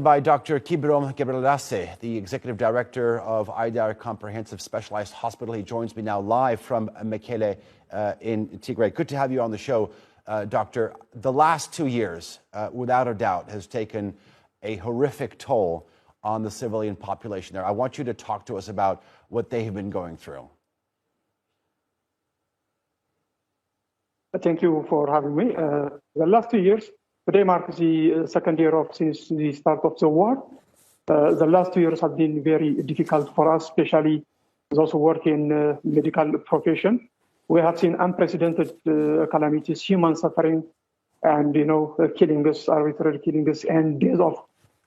By Dr. Kibrom Gebreselassie, the Executive Director of Ayder Comprehensive Specialized Hospital. He joins me now live from Mekele in Tigray. Good to have you on the show, Doctor. The last 2 years, without a doubt, has taken a horrific toll on the civilian population there. I want you to talk to us about what they have been going through. Thank you for having me. The last 2 years, today marks the second year since the start of the war. The last 2 years have been very difficult for us, especially those who work in medical profession. We have seen unprecedented calamities, human suffering, and killings, arbitrary killings, and deaths of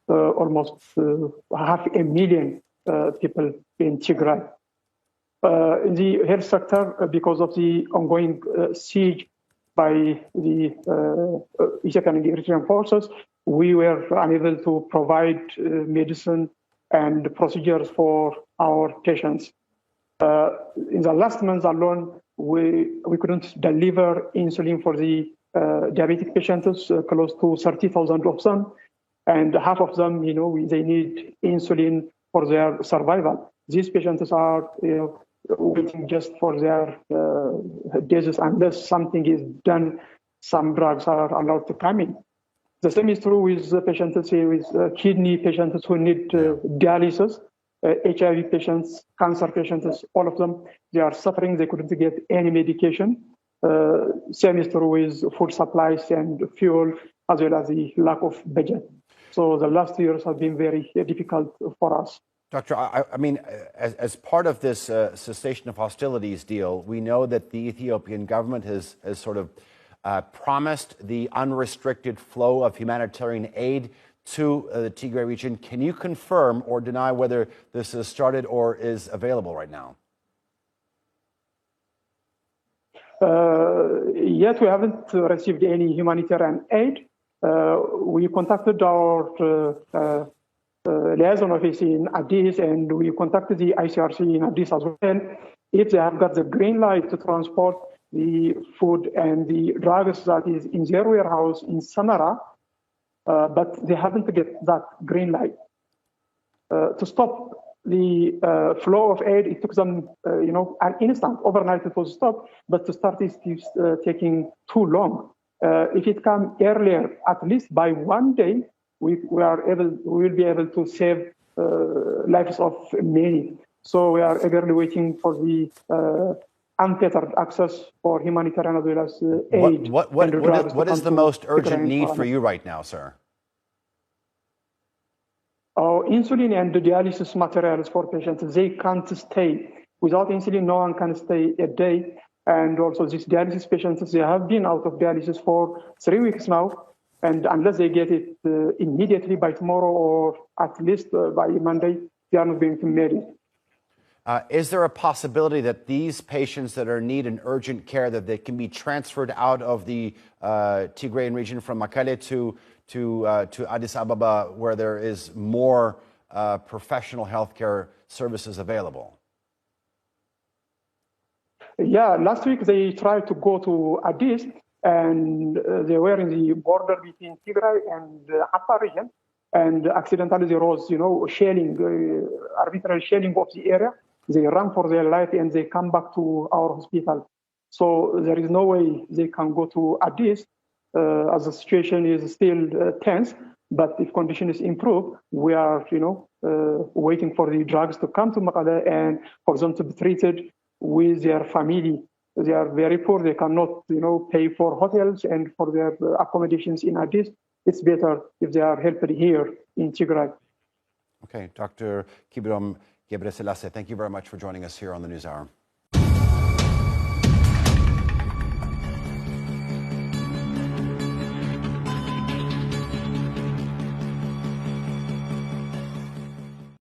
almost 500,000 people in Tigray. In the health sector, because of the ongoing siege by the Ethiopian and Eritrean forces, we were unable to provide medicine and procedures for our patients. In the last month alone, we couldn't deliver insulin for the diabetic patients, close to 30,000 of them, and half of them, they need insulin for their survival. These patients are, waiting just for their disease. Unless something is done, some drugs are allowed to come in. The same is true with patients with kidney patients who need dialysis, HIV patients, cancer patients, all of them, they are suffering. They couldn't get any medication. Same is true with food supplies and fuel, as well as the lack of budget. So the last years have been very difficult for us. Doctor, I mean, as part of this cessation of hostilities deal, we know that the Ethiopian government has sort of promised the unrestricted flow of humanitarian aid to the Tigray region. Can you confirm or deny whether this has started or is available right now? Yet we haven't received any humanitarian aid. We contacted our liaison office in Addis, and we contacted the ICRC in Addis as well. If they have got the green light to transport the food and the drugs that is in their warehouse in Samara, but they haven't get that green light. To stop the flow of aid, it took them, an instant. Overnight it was stopped, but to start it is taking too long. If it comes earlier, at least by 1 day, we will be able to save lives of many. So we are eagerly waiting for the unfettered access for humanitarian as well as aid. What is the most urgent need for you right now, sir? Insulin and dialysis materials for patients. They can't stay. Without insulin, no one can stay a day. And also these dialysis patients, they have been out of dialysis for 3 weeks now. And unless they get it immediately by tomorrow or at least by Monday, they are not going to make it. Is there a possibility that these patients that are in need of urgent care, that they can be transferred out of the Tigrayan region from Mekele to Addis Ababa, where there is more professional healthcare services available? Yeah, last week they tried to go to Addis, and they were in the border between Tigray and Afar region, and accidentally there was, shelling, arbitrary shelling of the area. They ran for their life and they come back to our hospital. So there is no way they can go to Addis, as the situation is still tense. But if conditions improve, we are, waiting for the drugs to come to Mekele and for them to be treated with their family. They are very poor. They cannot, pay for hotels and for their accommodations in Addis. It's better if they are helped here in Tigray. Okay, Dr. Kibrom Gebreselassie, thank you very much for joining us here on the NewsHour.